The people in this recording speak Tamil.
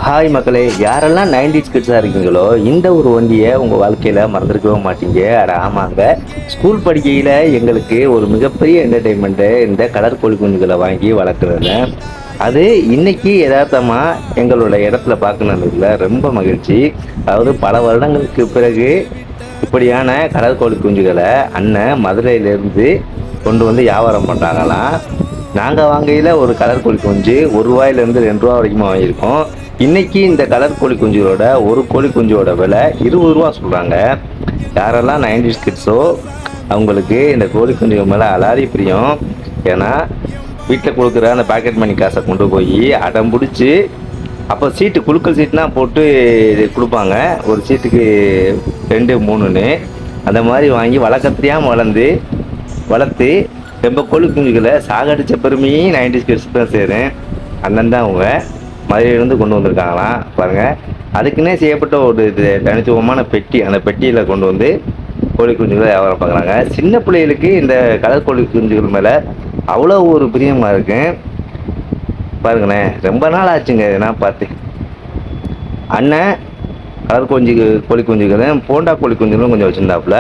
ஹாய் மக்களே, யாரெல்லாம் 90s கிட்ஸாக இருக்கீங்களோ இந்த ஒரு வண்டியை உங்கள் வாழ்க்கையில் மறந்துருக்கவே மாட்டீங்க. அட ஆமாங்க, ஸ்கூல் படிக்கையில் எங்களுக்கு ஒரு மிகப்பெரிய என்டர்டெயின்மெண்ட்டு இந்த கலர் கோழி குஞ்சுகளை வாங்கி வளர்க்குறது. அது இன்னைக்கு யதார்த்தமாக எங்களோட இடத்துல பார்க்கணுன்றதுல ரொம்ப மகிழ்ச்சி. அதாவது பல வருடங்களுக்கு பிறகு இப்படியான கலர் கோழி குஞ்சுகளை அண்ணன் மதுரையிலேருந்து கொண்டு வந்து வியாபாரம் பண்ணுறாங்களாம். நாங்கள் வாங்கையில் ஒரு கலர் கோழி குஞ்சு ₹1 2 வரைக்கும் வாங்கியிருக்கோம். இன்னைக்கு இந்த கலர் கோழி குஞ்சுகளோட ஒரு கோழி குஞ்சோட விலை ₹20 சொல்கிறாங்க. யாரெல்லாம் 90s கிட்ஸோ அவங்களுக்கு இந்த கோழி குஞ்சுகள் மேலே அலாரி பிரியம். ஏன்னா வீட்டில் கொடுக்குற அந்த பாக்கெட் மணி காசை கொண்டு போய் அடம் பிடிச்சி அப்போ சீட்டு குலுக்கல் சீட்னா போட்டு கொடுப்பாங்க. ஒரு சீட்டுக்கு 2 3ன்னு அந்த மாதிரி வாங்கி வளர்க்கத்தையாமல் வளர்த்து ரொம்ப கோழி குஞ்சுகளை சாகடித்த பெருமையும் 90s கிட்ஸ் தான் சேரும். அண்ணன் தான் அவங்க மதுரையிலேருந்து கொண்டு வந்திருக்காங்களாம். பாருங்கள், அதுக்குன்னே செய்யப்பட்ட ஒரு தனித்துவமான பெட்டி, அந்த பெட்டியில் கொண்டு வந்து கோழி குஞ்சுகளை வியாபாரம் பார்க்குறாங்க. சின்ன பிள்ளைகளுக்கு இந்த கலர் கோழி குஞ்சுகள் மேலே அவ்வளோ ஒரு பிரியமாக இருக்கு. பாருங்களேன், ரொம்ப நாள் ஆச்சுங்க நான் பார்த்து. அண்ணன் கலர் கோழி குஞ்சுகளும் போண்டா கோழி குஞ்சுகளும் கொஞ்சம் வச்சுருந்தாப்புல.